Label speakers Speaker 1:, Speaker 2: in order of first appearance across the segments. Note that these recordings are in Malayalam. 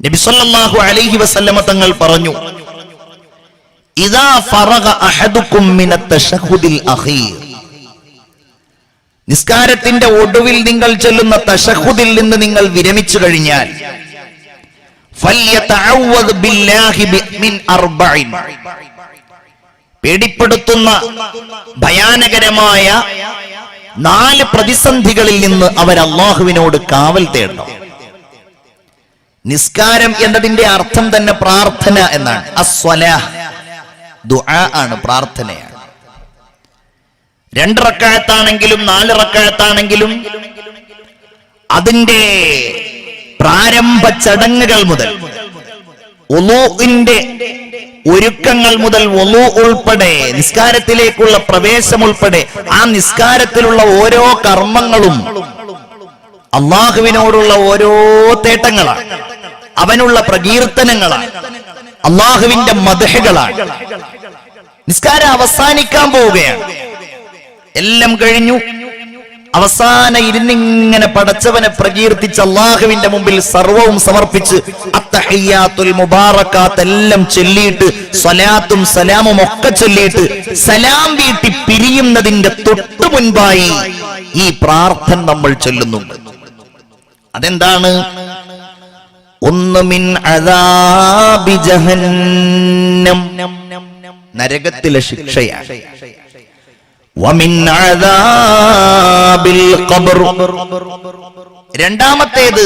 Speaker 1: നബി സല്ലല്ലാഹു അലൈഹി വസല്ലമ തങ്ങൾ പറഞ്ഞു, ഇദാ ഫറഗ അഹദുകും മിനത് തശഹുദിൽ അഖീർ, നിസ്കാരത്തിന്റെ ഒടുവിൽ നിങ്ങൾ ചൊല്ലുന്ന തശഹുദിൽ നിന്ന് നിങ്ങൾ വിരമിച്ചു കഴിഞ്ഞാൽ, ഫല്യതഅവ്വദ് ബില്ലാഹി മിൻ അർബഇൻ, പേടിപ്പെടുത്തുന്ന ഭയാനകരമായ 4 പ്രതിസന്ധികളിൽ നിന്ന് അവർ അല്ലാഹുവിനോട് കാവൽ തേടണം. നിസ്കാരം എന്നതിന്റെ അർത്ഥം തന്നെ പ്രാർത്ഥന എന്നാണ്. അസ്വലാഹ് ദുആ ആണ്, പ്രാർത്ഥനയാണ്. 2 റക്അത്താണെങ്കിലും 4 റക്അത്താണെങ്കിലും അതിന്റെ പ്രാരംഭ ചടങ്ങുകൾ മുതൽ, വുളൂഇന്റെ ഒരുക്കങ്ങൾ മുതൽ, വുളൂ ഉൾപ്പെടെ, നിസ്കാരത്തിലേക്കുള്ള പ്രവേശം ഉൾപ്പെടെ, ആ നിസ്കാരത്തിലുള്ള ഓരോ കർമ്മങ്ങളും അള്ളാഹുവിനോടുള്ള ഓരോ തേട്ടങ്ങളാണ്, അവനുള്ള പ്രകീർത്തനങ്ങളാണ്, അള്ളാഹുവിന്റെ മദ്ഹുകളാണ്. നിസ്കാരം അവസാനിക്കാൻ പോവുകയാണ്, എല്ലാം കഴിഞ്ഞു. അവസാനം ഇരുന്നിങ്ങനെ പടച്ചവനെ പ്രകീർത്തിച്ച് അള്ളാഹുവിന്റെ മുമ്പിൽ സർവവും സമർപ്പിച്ച് അത്തഹിയ്യാത്തുൽ മുബാറകാത്ത് എല്ലാം ചൊല്ലിയിട്ട്, സ്വലാത്തും സലാമും ഒക്കെ ചൊല്ലിയിട്ട് സലാം വീട്ടി പിരിയുന്നതിന്റെ തൊട്ടു മുൻപായി ഈ പ്രാർത്ഥന നമ്മൾ ചൊല്ലുന്നുണ്ട്. അതെന്താണ്? ഒന്ന് മിൻ അദാബി ജഹന്നം, നരകത്തിലെ ശിക്ഷയാണ്. വമിൻ അദാബിൽ ഖബർ, രണ്ടാമത്തേത്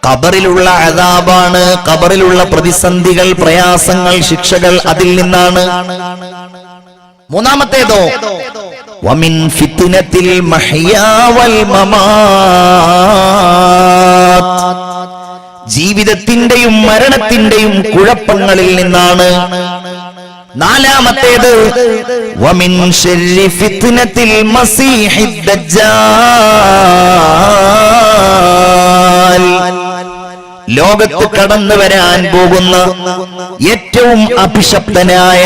Speaker 1: ഖബറിലുള്ള അദാബാണ്, ഖബറിലുള്ള പ്രതിസന്ധികൾ, പ്രയാസങ്ങൾ, ശിക്ഷകൾ അതിൽ നിന്നാണ്. മൂന്നാമത്തേതോ വമിൻ ഫിത്നത്തിൽ മഹ്യാ വൽ മമാത്, ജീവിതത്തിന്റെയും മരണത്തിന്റെയും കുഴപ്പങ്ങളിൽ നിന്നാണ്. നാലാമത്തേത് വമിൻ ശർരി ഫിത്നത്തിൽ മസീഹിദ് ദജ്ജാൽ, ലോകത്ത് കടന്നു വരാൻ പോകുന്ന ഏറ്റവും അഭിശപ്തനായ,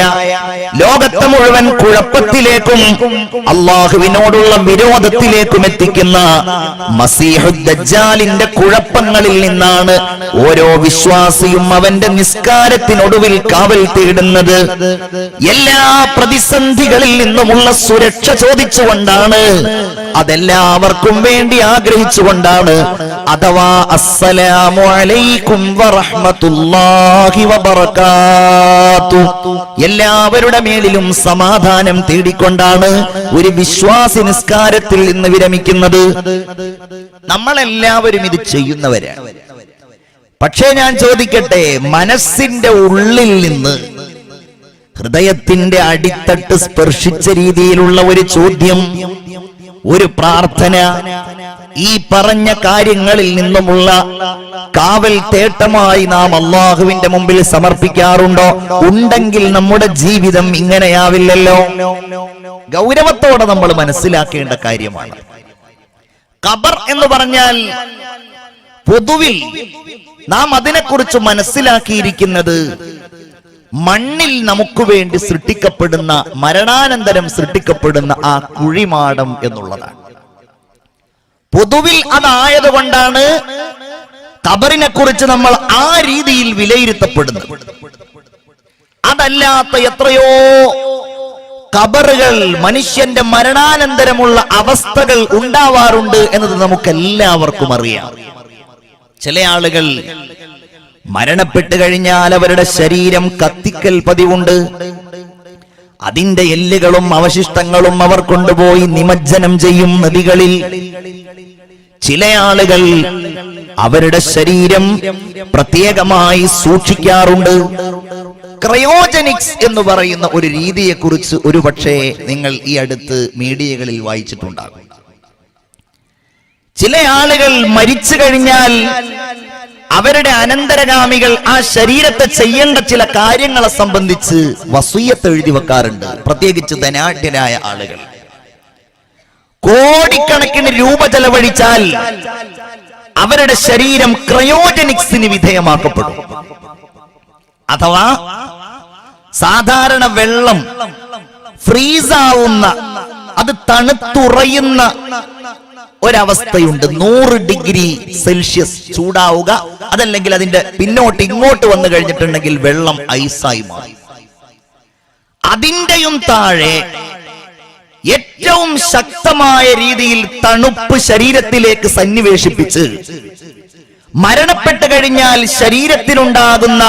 Speaker 1: ലോകത്തെ മുഴുവൻ കുഴപ്പത്തിലേക്കും അള്ളാഹുവിനോടുള്ള വിരോധത്തിലേക്കും എത്തിക്കുന്ന മസീഹുദ് ദജ്ജാലിന്റെ കുഴപ്പങ്ങളിൽ നിന്നാണ് ഓരോ വിശ്വാസിയും അവന്റെ നിസ്കാരത്തിനൊടുവിൽ കാവൽ തേടുന്നത്. എല്ലാ പ്രതിസന്ധികളിൽ നിന്നുമുള്ള സുരക്ഷ ചോദിച്ചുകൊണ്ടാണ്, അതെല്ലാവർക്കും വേണ്ടി ആഗ്രഹിച്ചുകൊണ്ടാണ്. അഥവാ അസ്സലാമു അലൈക്കും വറഹ്മത്തുള്ളാഹി വബറകാതുഹു, എല്ലാവരുടെ മേലിലും സമാധാനം തേടിക്കൊണ്ടാണ് ഒരു വിശ്വാസി നിസ്കാരത്തിൽ നിന്ന് വിരമിക്കുന്നത്. നമ്മളെല്ലാവരും ഇത് ചെയ്യുന്നവരാണ്. പക്ഷേ ഞാൻ ചോദിക്കട്ടെ, മനസ്സിന്റെ ഉള്ളിൽ നിന്ന്, ഹൃദയത്തിന്റെ അടിത്തട്ട് സ്പർശിച്ച രീതിയിലുള്ള ഒരു ചോദ്യം, ഒരു പ്രാർത്ഥന, ഈ പറഞ്ഞ കാര്യങ്ങളിൽ നിന്നുമുള്ള കാവൽ തേട്ടമായി നാം അള്ളാഹുവിന്റെ മുമ്പിൽ സമർപ്പിക്കാറുണ്ടോ? ഉണ്ടെങ്കിൽ നമ്മുടെ ജീവിതം ഇങ്ങനെയാവില്ലല്ലോ. ഗൗരവത്തോടെ നമ്മൾ മനസ്സിലാക്കേണ്ട കാര്യമാണ്. ഖബർ എന്ന് പറഞ്ഞാൽ പൊതുവിൽ നാം അതിനെക്കുറിച്ച് മനസ്സിലാക്കിയിരിക്കുന്നത് മണ്ണിൽ നമുക്ക് വേണ്ടി സൃഷ്ടിക്കപ്പെടുന്ന, മരണാനന്തരം സൃഷ്ടിക്കപ്പെടുന്ന ആ കുഴിമാടം എന്നുള്ളതാണ്. പൊതുവിൽ അതായതുകൊണ്ടാണ് ഖബറിനെ കുറിച്ച് നമ്മൾ ആ രീതിയിൽ വിലയിരുത്തപ്പെടുന്നത്. അതല്ലാത്ത എത്രയോ ഖബറുകൾ, മനുഷ്യന്റെ മരണാനന്തരമുള്ള അവസ്ഥകൾ ഉണ്ടാവാറുണ്ട് എന്നത് നമുക്കെല്ലാവർക്കും അറിയാം. ചില ആളുകൾ മരണപ്പെട്ടു കഴിഞ്ഞാൽ അവരുടെ ശരീരം കത്തിക്കൽ പതിവുണ്ട്. അതിന്റെ എല്ലുകളും അവശിഷ്ടങ്ങളും അവർ കൊണ്ടുപോയി നിമജ്ജനം ചെയ്യും നദികളിൽ. ചില ആളുകൾ അവരുടെ ശരീരം പ്രത്യേകമായി സൂക്ഷിക്കാറുണ്ട്. ക്രയോജനിക്സ് എന്ന് പറയുന്ന ഒരു രീതിയെക്കുറിച്ച് ഒരുപക്ഷെ നിങ്ങൾ ഈ അടുത്ത് മീഡിയകളിൽ വായിച്ചിട്ടുണ്ടാകും. ചില ആളുകൾ മരിച്ചു കഴിഞ്ഞാൽ അവരുടെ അനന്തരഗാമികൾ ആ ശരീരത്തെ ചെയ്യേണ്ട ചില കാര്യങ്ങളെ സംബന്ധിച്ച് വസിയ്യത്ത് എഴുതി വെക്കാറുണ്ട്. പ്രത്യേകിച്ച് ധനാഢ്യരായ ആളുകൾ കോടിക്കണക്കിന് രൂപ ചെലവഴിച്ചാൽ അവരുടെ ശരീരം ക്രയോജനിക്സിന് വിധേയമാക്കപ്പെടും. അഥവാ സാധാരണ വെള്ളം ഫ്രീസാവുന്ന, അത് തണുത്തുറയുന്ന ഒരവസ്ഥയുണ്ട്. 100 ഡിഗ്രി സെൽഷ്യസ് ചൂടാവുക, അതല്ലെങ്കിൽ അതിന്റെ പിന്നോട്ട് ഇങ്ങോട്ട് വന്നു കഴിഞ്ഞിട്ടുണ്ടെങ്കിൽ വെള്ളം ഐസായി മാറി. അതിന്റെയും താഴെ ഏറ്റവും ശക്തമായ രീതിയിൽ തണുപ്പ് ശരീരത്തിലേക്ക് സന്നിവേശിപ്പിച്ച് മരണപ്പെട്ടു കഴിഞ്ഞാൽ ശരീരത്തിനുണ്ടാകുന്ന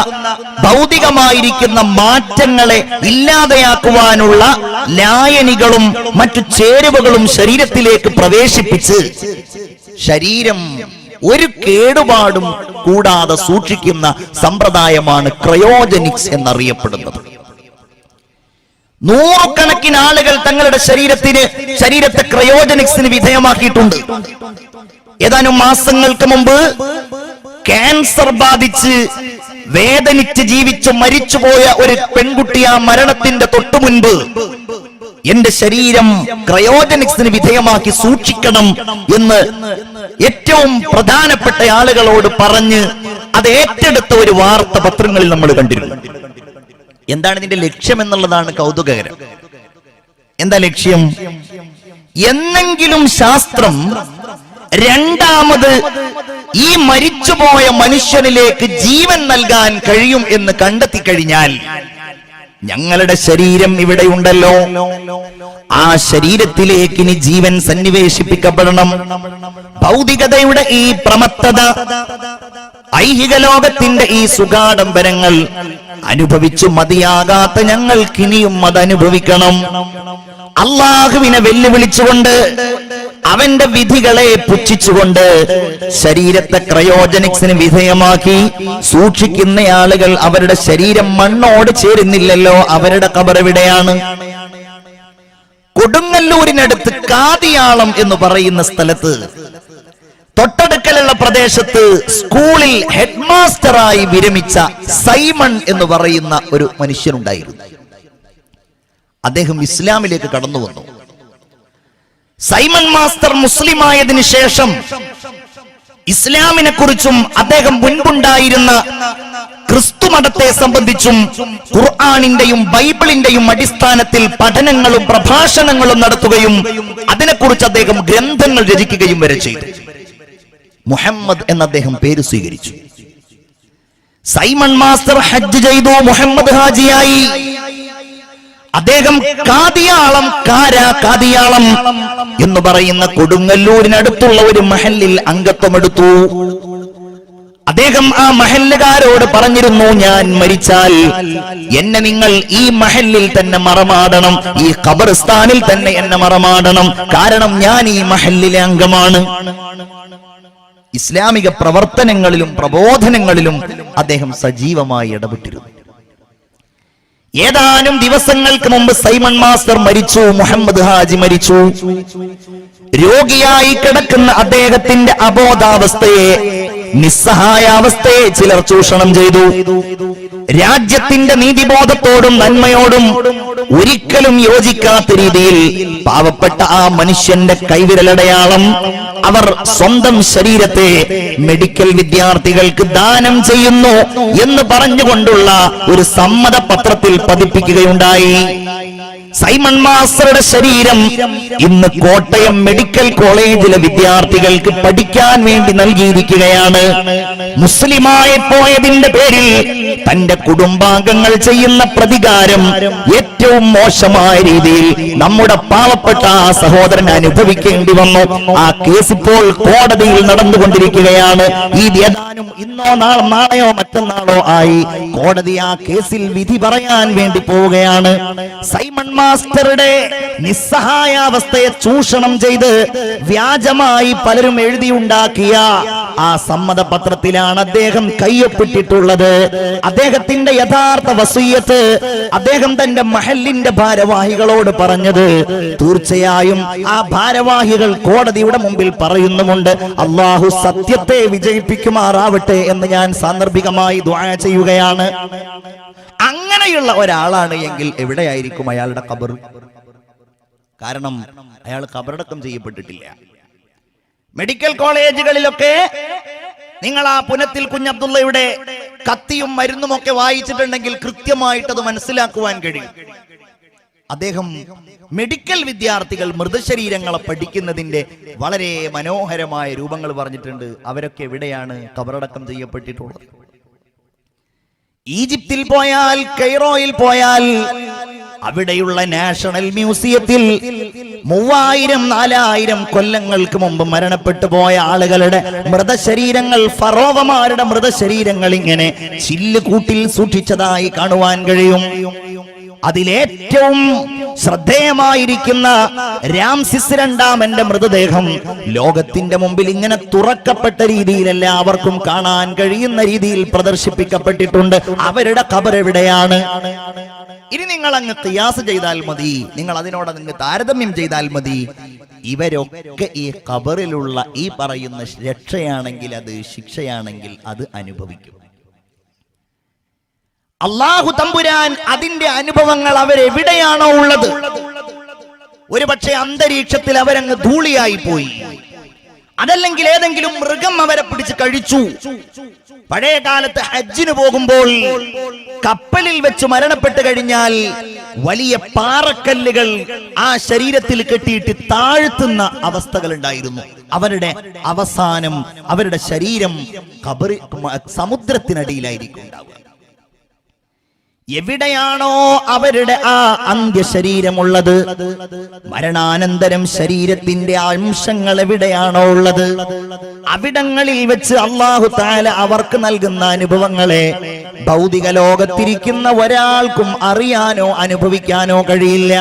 Speaker 1: ഭൗതികമായിരിക്കുന്ന മാറ്റങ്ങളെ ഇല്ലാതെയാക്കുവാനുള്ള ലായനികളും മറ്റു ചേരുവകളും ശരീരത്തിലേക്ക് പ്രവേശിപ്പിച്ച് ശരീരം ഒരു കേടുപാടും കൂടാതെ സൂക്ഷിക്കുന്ന സമ്പ്രദായമാണ് ക്രയോജനിക്സ് എന്നറിയപ്പെടുന്നത്. നൂറുകണക്കിന് ആളുകൾ തങ്ങളുടെ ശരീരത്തെ ക്രയോജനിക്സിന് വിധേയമാക്കിയിട്ടുണ്ട്. ഏതാനും മാസങ്ങൾക്ക് മുമ്പ് ക്യാൻസർ ബാധിച്ച് വേദനിച്ച് ജീവിച്ചു മരിച്ചുപോയ ഒരു പെൺകുട്ടി ആ മരണത്തിന്റെ തൊട്ടു മുൻപ് എന്റെ ശരീരം ക്രയോജനിക്സിന് വിധേയമാക്കി സൂക്ഷിക്കണം എന്ന് ഏറ്റവും പ്രധാനപ്പെട്ട ആളുകളോട് പറഞ്ഞ് അത് ഏറ്റെടുത്ത ഒരു വാർത്ത പത്രങ്ങളിൽ നമ്മൾ കണ്ടിരുന്നു. എന്താണ് ഇതിന്റെ ലക്ഷ്യം എന്നുള്ളതാണ് കൗതുകകരം. എന്താ ലക്ഷ്യം? എന്നെങ്കിലും ശാസ്ത്രം രണ്ടാമത് ഈ മരിച്ചുപോയ മനുഷ്യനിലേക്ക് ജീവൻ നൽകാൻ കഴിയും എന്ന് കണ്ടെത്തി കഴിഞ്ഞാൽ ഞങ്ങളുടെ ശരീരം ഇവിടെയുണ്ടല്ലോ, ആ ശരീരത്തിലേക്ക് ഇനി ജീവൻ സന്നിവേശിപ്പിക്കപ്പെടണം. ഭൗതികതയുടെ ഈ പ്രമത്തത, ഐഹിക ലോകത്തിന്റെ ഈ സുഖാഡംബരങ്ങൾ അനുഭവിച്ചു മതിയാകാത്ത ഞങ്ങൾക്കിനിയും അത് അനുഭവിക്കണം. അള്ളാഹുവിനെ വെല്ലുവിളിച്ചുകൊണ്ട് അവന്റെ വിധികളെ പുച്ഛിച്ചുകൊണ്ട് ശരീരത്തെ ക്രയോജനിക്സിന് വിധേയമാക്കി സൂക്ഷിക്കുന്ന ആളുകൾ അവരുടെ ശരീരം മണ്ണോട് ചേരുന്നില്ലല്ലോ, അവരുടെ ഖബർ എവിടെയാണ്? കൊടുങ്ങല്ലൂരിനടുത്ത് കാതിയാളം എന്ന് പറയുന്ന സ്ഥലത്ത് തൊട്ടടുക്കലുള്ള പ്രദേശത്ത് സ്കൂളിൽ ഹെഡ് മാസ്റ്ററായി വിരമിച്ച സൈമൺ എന്ന് പറയുന്ന ഒരു മനുഷ്യനുണ്ടായിരുന്നു. അദ്ദേഹം ഇസ്ലാമിലേക്ക് കടന്നു വന്നു. സൈമൺ മാസ്റ്റർ മുസ്ലിമായതിനു ശേഷം ഇസ്ലാമിനെ കുറിച്ചും അദ്ദേഹം മുൻപുണ്ടായിരുന്ന ക്രിസ്തു മതത്തെ സംബന്ധിച്ചും ഖുർആനിന്റെയും ബൈബിളിന്റെയും അടിസ്ഥാനത്തിൽ പഠനങ്ങളും പ്രഭാഷണങ്ങളും നടത്തുകയും അതിനെക്കുറിച്ച് അദ്ദേഹം ഗ്രന്ഥങ്ങൾ രചിക്കുകയും വരെ ചെയ്തു. മുഹമ്മദ് എന്ന അദ്ദേഹം പേര് സ്വീകരിച്ചു. സൈമൺ മാസ്റ്റർ ഹജ്ജ് ചെയ്തു, മുഹമ്മദ് ഹാജിയായി. അദ്ദേഹം കാതിയാളം എന്ന് പറയുന്ന കൊടുങ്ങല്ലൂരിനടുത്തുള്ള ഒരു മഹല്ലിൽ അംഗത്വമെടുത്തു. അദ്ദേഹം ആ മഹല്ലുകാരോട് പറഞ്ഞിരുന്നു, ഞാൻ മരിച്ചാൽ എന്നെ നിങ്ങൾ ഈ മഹല്ലിൽ തന്നെ മറമാടണം, ഈ ഖബർസ്ഥാനിൽ തന്നെ എന്നെ മറമാടണം, കാരണം ഞാൻ ഈ മഹല്ലിലെ അംഗമാണ്. ഇസ്ലാമിക പ്രവർത്തനങ്ങളിലും പ്രബോധനങ്ങളിലും അദ്ദേഹം സജീവമായി ഇടപെട്ടിരുന്നു. ഏതാനും ദിവസങ്ങൾക്ക് മുമ്പ് സൈമൺ മാസ്റ്റർ മരിച്ചു, മുഹമ്മദ് ഹാജി മരിച്ചു. രോഗിയായി കിടക്കുന്ന അദ്ദേഹത്തിന്റെ അബോധാവസ്ഥയെ, നിസ്സഹായാവസ്ഥയെ ചിലർ ചൂഷണം ചെയ്തു. രാജ്യത്തിന്റെ നീതിബോധത്തോടും നന്മയോടും ഒരിക്കലും യോജിക്കാത്ത രീതിയിൽ പാവപ്പെട്ട ആ മനുഷ്യന്റെ കൈവിരലടയാളം അവർ സ്വന്തം ശരീരത്തെ മെഡിക്കൽ വിദ്യാർത്ഥികൾക്ക് ദാനം ചെയ്യുന്നു എന്ന് പറഞ്ഞുകൊണ്ടുള്ള ഒരു സമ്മതപത്രത്തിൽ പതിപ്പിക്കുകയുണ്ടായി. സൈമൺ മാസ്റ്ററുടെ ശരീരം ഇന്ന് കോട്ടയം മെഡിക്കൽ കോളേജിലെ വിദ്യാർത്ഥികൾക്ക് പഠിക്കാൻ വേണ്ടി നൽകിയിരിക്കുകയാണ്. മുസ്ലിമായി പോയതിന്റെ പേരിൽ തന്റെ കുടുംബാംഗങ്ങൾ ചെയ്യുന്ന പ്രതികാരം ഏറ്റവും മോശമായ രീതിയിൽ നമ്മുടെ പാവപ്പെട്ട ആ സഹോദരൻ അനുഭവിക്കേണ്ടി വന്നു. ആ കേസ് ഇപ്പോൾ കോടതിയിൽ നടന്നുകൊണ്ടിരിക്കുകയാണ്. ഈ ഏതാനും ഇന്നോ നാളെയോ മറ്റന്നാളോ ആയി കോടതി ആ കേസിൽ വിധി പറയാൻ വേണ്ടി പോവുകയാണ്. സൈമൺ മാസ്റ്ററുടെ നിസ്സഹായാവസ്ഥയെ ചൂഷണം ചെയ്ത് വ്യാജമായി പലരും എഴുതിയുണ്ടാക്കിയ ആ സമ്മതപത്രത്തിലാണ് അദ്ദേഹം കയ്യൊപ്പിട്ടിട്ടുള്ളത്. അദ്ദേഹത്തിന്റെ യഥാർത്ഥ വസിയ്യത്ത് അദ്ദേഹം തന്റെ മഹല്ലിന്റെ ഭാരവാഹികളോട് പറഞ്ഞത് തീർച്ചയായും ആ ഭാരവാഹികൾ കോടതിയുടെ മുമ്പിൽ പറയുന്നുമുണ്ട്. അള്ളാഹു സത്യത്തെ വിജയിപ്പിക്കുമാറാവട്ടെ എന്ന് ഞാൻ സാന്ദർഭികമായി ദുആ ചെയ്യുകയാണ്. അങ്ങനെയുള്ള ഒരാളാണ് എങ്കിൽ എവിടെയായിരിക്കും അയാളുടെ ഖബർ? കാരണം അയാൾ ഖബറടക്കം ചെയ്യപ്പെട്ടിട്ടില്ല. മെഡിക്കൽ കോളേജുകളിലൊക്കെ നിങ്ങൾ ആ പുനത്തിൽ കുഞ്ഞബ്ദുള്ളയുടെ കത്തിയും മരുന്നും ഒക്കെ വായിച്ചിട്ടുണ്ടെങ്കിൽ കൃത്യമായിട്ട് അത് മനസ്സിലാക്കുവാൻ കഴിയും. അദ്ദേഹം മെഡിക്കൽ വിദ്യാർത്ഥികൾ മൃതശരീരങ്ങളെ പഠിക്കുന്നതിന്റെ വളരെ മനോഹരമായ രൂപങ്ങൾ പറഞ്ഞിട്ടുണ്ട്. അവരൊക്കെ എവിടെയാണ് കബറടക്കം ചെയ്യപ്പെട്ടിട്ടുള്ളത്? ഈജിപ്തിൽ പോയാൽ, കൈറോയിൽ പോയാൽ അവിടെയുള്ള നാഷണൽ മ്യൂസിയത്തിൽ 3000-4000 കൊല്ലങ്ങൾക്ക് മുമ്പ് മരണപ്പെട്ടു പോയ ആളുകളുടെ മൃതശരീരങ്ങൾ, ഫറോവമാരുടെ മൃതശരീരങ്ങൾ ഇങ്ങനെ ചില്ലുകൂട്ടിൽ സൂക്ഷിച്ചതായി കാണുവാൻ കഴിയും. അതിലേറ്റവും ശ്രദ്ധേയമായിരിക്കുന്ന രാംസിസ് രണ്ടാമന്റെ മൃതദേഹം ലോകത്തിന്റെ മുമ്പിൽ ഇങ്ങനെ തുറക്കപ്പെട്ട രീതിയിൽ എല്ലാവർക്കും കാണാൻ കഴിയുന്ന രീതിയിൽ പ്രദർശിപ്പിക്കപ്പെട്ടിട്ടുണ്ട്. അവരുടെ ഖബർ എവിടെയാണ്? ഇനി നിങ്ങൾ അങ്ങ് ഖിയാസ് ചെയ്താൽ മതി, നിങ്ങൾ അതിനോട് അങ്ങ് താരതമ്യം ചെയ്താൽ മതി. ഇവരൊക്കെ ഈ ഖബറിലുള്ള ഈ പറയുന്ന രക്ഷയാണെങ്കിൽ, അത് ശിക്ഷയാണെങ്കിൽ അത് അനുഭവിക്കും. അല്ലാഹു തമ്പുരാൻ അതിന്റെ അനുഭവങ്ങൾ അവരെവിടെയാണോ ഉള്ളത്, ഒരു പക്ഷേ അന്തരീക്ഷത്തിൽ അവരങ്ങ് ധൂളിയായി പോയി, അതല്ലെങ്കിൽ ഏതെങ്കിലും മൃഗം അവരെ പിടിച്ച് കഴിച്ചു. പഴയ കാലത്ത് ഹജ്ജിന് പോകുമ്പോൾ കപ്പലിൽ വെച്ച് മരണപ്പെട്ട് കഴിഞ്ഞാൽ വലിയ പാറക്കല്ലുകൾ ആ ശരീരത്തിൽ കെട്ടിയിട്ട് താഴ്ത്തുന്ന അവസ്ഥകൾ ഉണ്ടായിരുന്നു. അവരുടെ അവസാനം, അവരുടെ ശരീരം സമുദ്രത്തിനടിയിലായിരിക്കും ഉണ്ടാവുക. എവിടെയാണോ അവരുടെ ആ അന്ത്യശരീരമുള്ളത്, മരണാനന്തരം ശരീരത്തിന്റെ അംശങ്ങൾ എവിടെയാണോ ഉള്ളത്, അവിടങ്ങളിൽ വെച്ച് അല്ലാഹു തആല അവർക്ക് നൽകുന്ന അനുഭവങ്ങളെ ഭൗതിക ലോകത്തിരിക്കുന്ന ഒരാൾക്കും അറിയാനോ അനുഭവിക്കാനോ കഴിയില്ല.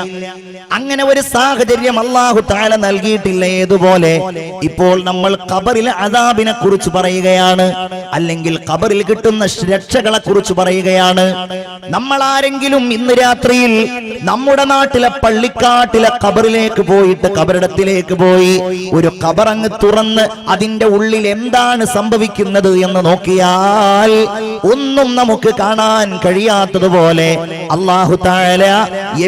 Speaker 1: അങ്ങനെ ഒരു സാഹചര്യം അല്ലാഹു തആല നൽകിയിട്ടില്ല. ഏതുപോലെ ഇപ്പോൾ നമ്മൾ ഖബറിലെ അദാബിനെ കുറിച്ച് പറയുകയാണ്, അല്ലെങ്കിൽ ഖബറിൽ കിട്ടുന്ന രക്ഷകളെ കുറിച്ച് പറയുകയാണ്. നമ്മൾ ആരെങ്കിലും ഇന്ന് രാത്രിയിൽ നമ്മുടെ നാട്ടിലെ പള്ളിക്കാട്ടിലെ ഖബറിലേക്ക് പോയിട്ട്, ഖബറിടത്തിലേക്ക് പോയി ഒരു ഖബറങ്ങ് തുറന്ന് അതിന്റെ ഉള്ളിൽ എന്താണ് സംഭവിക്കുന്നത് എന്ന് നോക്കിയാൽ ഒന്നും നമുക്ക് കാണാൻ കഴിയാത്തതുപോലെ അല്ലാഹു തആല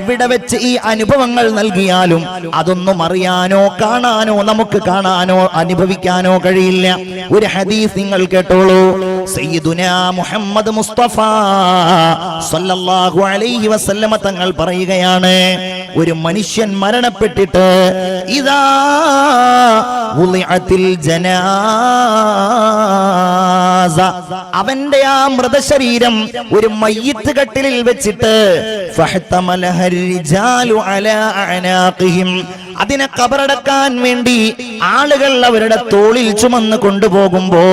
Speaker 1: എവിടെ വെച്ച് ഈ അനുഭവങ്ങൾ നൽകിയാലും അതൊന്നും അറിയാനോ കാണാനോ നമുക്ക് കാണാനോ അനുഭവിക്കാനോ കഴിയില്ല. ഒരു ഹദീസ് നിങ്ങൾ കേട്ടോളൂ. സയ്യിദുനാ മുഹമ്മദ് മുസ്തഫ സല്ലല്ലാഹു അലൈഹി വസല്ലമ തങ്ങൾ പറയുകയാണ്, ഒരു മനുഷ്യൻ മരണപ്പെട്ടിട്ട് ഇദാ വുളിഅത്തിൽ ജനാസ, അവന്റെ ആ മൃതശരീരം ഒരു മയ്യിത്ത് കട്ടിലിൽ വെച്ചിട്ട് ഫഹ്തമലഹർ റിജാലു അലാ അനാഖിഹിം, അതിനെ ഖബറടക്കാൻ വേണ്ടി ആളുകൾ അവരുടെ തോളിൽ ചുമന്ന് കൊണ്ടുപോകുമ്പോൾ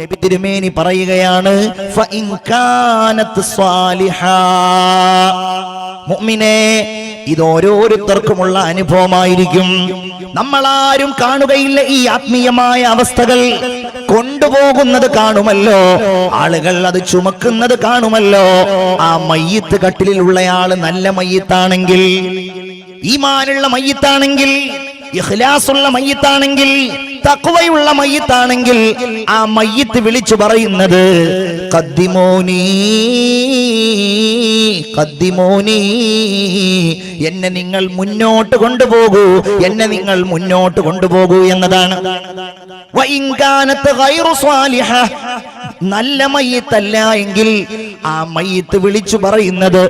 Speaker 1: നബി തിരുമേനി പറയുകയാണ്, ഫഇൻ കാനത് സ്വാലിഹാ, മുഅ്മിനേ, ഇത് ഓരോരുത്തർക്കുമുള്ള അനുഭവമായിരിക്കും. നമ്മളാരും കാണുകയില്ല ഈ ആത്മീയമായ അവസ്ഥകൾ. കൊണ്ടുപോകുന്നത് കാണുമല്ലോ, ആളുകൾ അത് ചുമക്കുന്നത് കാണുമല്ലോ. ആ മയ്യിത്ത് കട്ടിലിലുള്ളയാള് നല്ല മയ്യിത്താണെങ്കിൽ, ഈമാനുള്ള മയ്യിത്താണെങ്കിൽ, ഇഖ്ലാസുള്ള മയ്യിത്താണെങ്കിൽ, തഖ്വയുള്ള മയ്യിത്താണെങ്കിൽ ആ മയ്യിത്ത് വിളിച്ചു പറയുന്നത് ഖദ്ദിമൂനി ഖദ്ദിമൂനി, എന്നെ നിങ്ങൾ മുന്നോട്ട് കൊണ്ടുപോകൂ, എന്നെ നിങ്ങൾ മുന്നോട്ട് കൊണ്ടുപോകൂ എന്നതാണ്. വഇൻ കാനത് ഗൈറു സ്വാലിഹ, നല്ല മയ്യിത്തല്ല എങ്കിൽ ആ മയ്യിത്ത് വിളിച്ചു പറയുന്നത്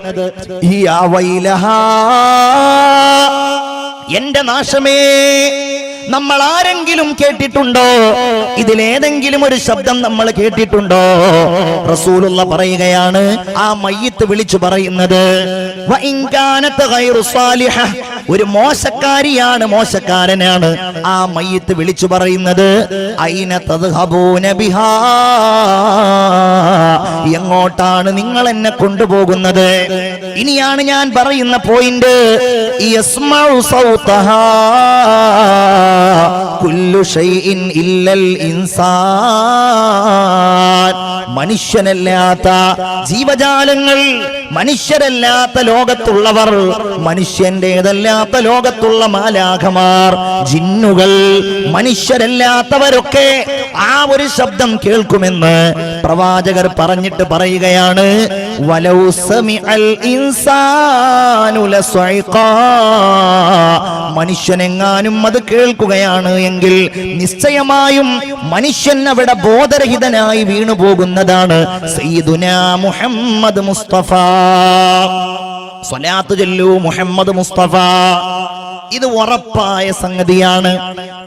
Speaker 1: യാ വൈലഹാ, എന്റെ നാശമേ. നമ്മൾ ആരെങ്കിലും കേട്ടിട്ടുണ്ടോ? ഇതിലേതെങ്കിലും ഒരു ശബ്ദം നമ്മൾ കേട്ടിട്ടുണ്ടോ? റസൂലുള്ള പറയുകയാണ്, ആ മയ്യിത്ത് വിളിച്ചു പറയുന്നത് വഇൻ കാനത് ഗൈറു സ്വാലിഹ, ഒരു മോശക്കാരിയാണ്, മോശക്കാരനാണ്, ആ മയ്യിത്ത് വിളിച്ചു പറയുന്നത് ഐന തദ്ഹബൂന ബിഹാ, എങ്ങോട്ടാണ് നിങ്ങൾ എന്നെ കൊണ്ടുപോകുന്നത്? ഇനിയാണ് ഞാൻ പറയുന്ന പോയിന്റ്. യസ്മഉ സൗതഹാ കുല്ലു ഷൈഇൻ ഇല്ലൽ ഇൻസാൻ, മനുഷ്യനല്ലാത്ത ജീവജാലങ്ങൾ, മനുഷ്യരല്ലാത്ത ലോകത്തുള്ളവർ, മനുഷ്യന്റേതല്ലാത്ത ലോകത്തുള്ള മാലാഖമാർ, ജിന്നുകൾ, മനുഷ്യരല്ലാത്തവരൊക്കെ ആ ഒരു ശബ്ദം കേൾക്കുമെന്ന് പ്രവാചകർ പറഞ്ഞിട്ട് പറയുകയാണ്, വലൗ സമിഅൽ ഇൻസാനു ലസഇഖാ, മനുഷ്യനെങ്ങാനും അത് കേൾക്കുകയാണ് എങ്കിൽ നിശ്ചയമായും മനുഷ്യൻ അവിടെ ബോധരഹിതനായി വീണു പോകുന്നതാണ്. സയ്യിദുനാ മുഹമ്മദ് മുസ്തഫ സ്വലാത്ത് ചൊല്ലൂ മുഹമ്മദ് മുസ്തഫ. ഇത് ഉറപ്പായ സംഗതിയാണ്.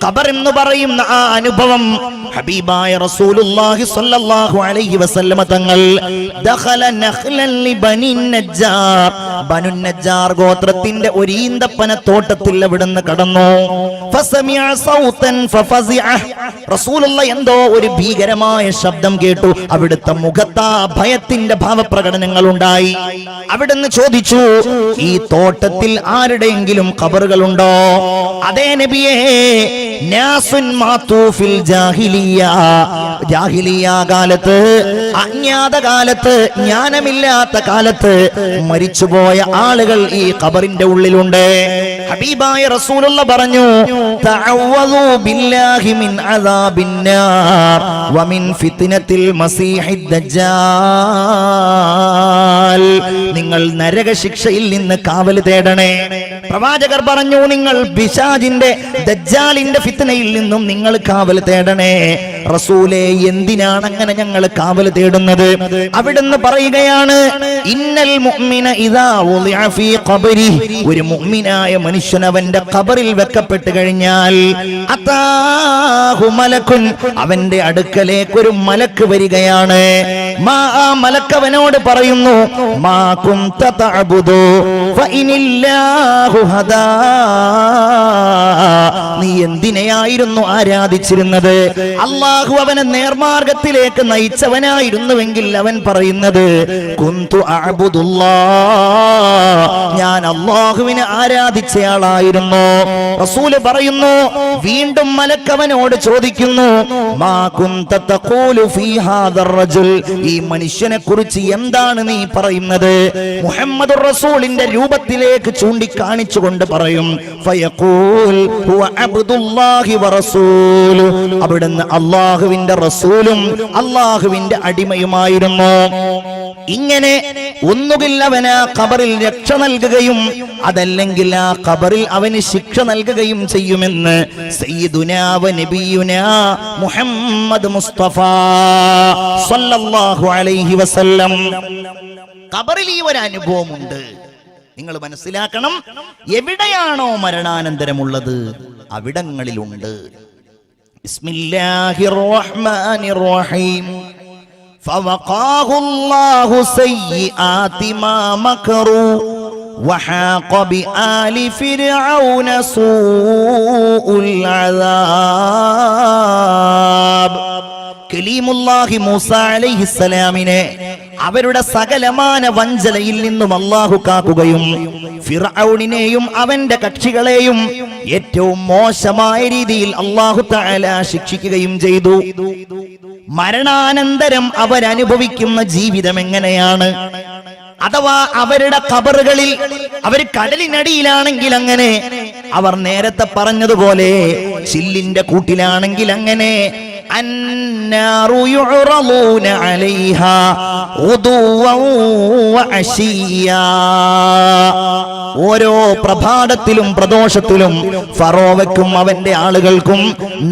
Speaker 1: ഖബർ എന്ന് പറയുന്ന ആ അനുഭവം ഹബീബായ റസൂലുള്ളാഹി സ്വല്ലല്ലാഹു അലൈഹി വസല്ലമ തങ്ങൾ ദഖല നഖ്ലൻ ലി നജ്ജാർ, ബനു നജ്ജാർ ഗോത്രത്തിന്റെ ഒരു ഈന്തപ്പന തോട്ടത്തിൽ അവിടുന്ന് കടന്നു. ഫസമിഅ സൗതൻ ഫഫസിഅ, റസൂലുള്ളാഹി എന്തോ ഒരു ഭീകരമായ ശബ്ദം കേട്ടു. അവിടുത്തെ മുഖത്ത് ഭയത്തിന്റെ ഭാവപ്രകടനങ്ങൾ ഉണ്ടായി. അവിടുന്ന് ചോദിച്ചു, ഈ തോട്ടത്തിൽ ആരുടെയെങ്കിലും ഖബറുകളുണ്ടോ? അതേ നബിയേ, നാസുൻ മാതു ഫിൽ ജാഹിലിയ, ജാഹിലിയ കാലത്ത്, അജ്ഞാത കാലത്ത്, ജ്ഞാനമില്ലാത്ത കാലത്ത് മരിച്ചുപോയ ആളുകൾ ഈ ഖബറിന്റെ ഉള്ളിലുണ്ട്. ഹബീബായ റസൂലുള്ളാഹി പറഞ്ഞു, തഅവ്വദു ബില്ലാഹി മിൻ അദാബിന്നാർ വമിൻ ഫിത്നത്തിൽ മസീഹിദ് ദജ്ജാൽ, നിങ്ങൾ നരകശിക്ഷയിൽ നിന്ന് കാവൽ തേടണേ. പ്രവാചകർ പറഞ്ഞു, നിങ്ങൾ പിശാചിന്റെ ദജ്ജാലിന്റെ ഫിത്നയിൽ നിന്നും നിങ്ങൾ കാവൽ തേടണേ. റസൂലേ, എന്തിനാണ് അങ്ങനെ ഞങ്ങൾ കാവൽ തേടുന്നത്? അവിടുന്ന് പറയുകയാണ്, ഇന്നൽ മുഅ്മിന ഇദാ വുളിഅ ഫീ ഖബരി, ഒരു മുഅ്മിനായ മനുഷ്യൻ അവന്റെ ഖബറിൽ വെക്കപ്പെട്ട് കഴിഞ്ഞാൽ അതാഹു മലക്കുൻ, അവന്റെ അടുക്കലേക്ക് ഒരു മലക്ക് വരികയാണ്. ആ മലക്ക് അവനോട് പറയുന്നു, മാ കുന്ത തഅബുദു ഫഇനില്ലാഹു ഹദാ, നീ എന്തിനെയായിരുന്നു ആരാധിച്ചിരുന്നത്? അല്ലാഹു അവനെ നേർമാർഗത്തിലേക്ക് നയിച്ചവനായിരുന്നുവെങ്കിൽ അവൻ പറയുന്നത്, കുന്തു അഅബുദുല്ലാഹ്, ഞാൻ അല്ലാഹുവിനെ ആരാധിച്ചയാളായിരുന്നു. റസൂല് പറയുന്നു, വീണ്ടും മലക്കവനോട് ചോദിക്കുന്നു, മാ കുന്ത തഖൂലു ഫീ ഹാദർ റജുൽ, ഈ മനുഷ്യനെ കുറിച്ച് എന്താണ് നീ പറയുന്നത്? മുഹമ്മദുർ റസൂലിന്റെ രൂപത്തിലേക്ക് ചൂണ്ടിക്കാണിച്ചുകൊണ്ട് പറയും, ഫയഖൂൽ ഹുവ അബ്ദുല്ലാഹി വറസൂലു, അവിടുന്ന് അല്ലാഹുവിന്റെ റസൂലും അല്ലാഹുവിന്റെ അടിമയുമായിരുന്നു. ഇങ്ങനെ ഒന്നുകിൽ അവന് ആ ഖബറിൽ രക്ഷ നൽകുകയും അതല്ലെങ്കിൽ ആ ഖബറിൽ അവന് ശിക്ഷ നൽകുകയും ചെയ്യുമെന്ന് സയ്യിദുനാ വ നബിയുനാ മുഹമ്മദ് മുസ്തഫ സ്വല്ലല്ലാഹു അലൈഹി വസല്ലം. ഖബറിൽ ഈ ഒരു അനുഭവമുണ്ട്. നിങ്ങൾ മനസ്സിലാക്കണം, എവിടെയാണോ മരണാനന്തരമുള്ളത് അവിടങ്ങളിലുണ്ട്. ബിസ്മില്ലാഹിർ റഹ്മാനിർ റഹീം. ഫവഖാഹു അല്ലാഹു സയ്യിആതി മാ മകറൂ വഹാഖ ബിആലി ഫിർഔന സൂഉൽ അദാബ്. കലീമുല്ലാഹി മൂസ അലൈഹിസ്സലാമിനെ അവരുടെ സകലമാന വഞ്ചനയിൽ നിന്നും അല്ലാഹു കാക്കുകയും ഫിർഔനിനെയും അവന്റെ കക്ഷികളെയും ഏറ്റവും മോശമായ രീതിയിൽ അല്ലാഹു തആല ശിക്ഷിക്കുകയും ചെയ്തു. മരണാനന്തരം അവരനുഭവിക്കുന്ന ജീവിതം എങ്ങനെയാണ്? അഥവാ അവരുടെ ഖബറുകളിൽ, അവർ കടലിനടിയിലാണെങ്കിൽ അങ്ങനെ, അവർ നേരത്തെ പറഞ്ഞതുപോലെ ചില്ലിന്റെ കൂട്ടിലാണെങ്കിൽ അങ്ങനെ, അന്നാറു യുറളൂന അലൈഹാ ഉദുവൻ വഅശിയ്യാ, ഓരോ പ്രഭാതത്തിലും പ്രദോഷത്തിലും ഫറോവയ്ക്കും അവന്റെ ആളുകൾക്കും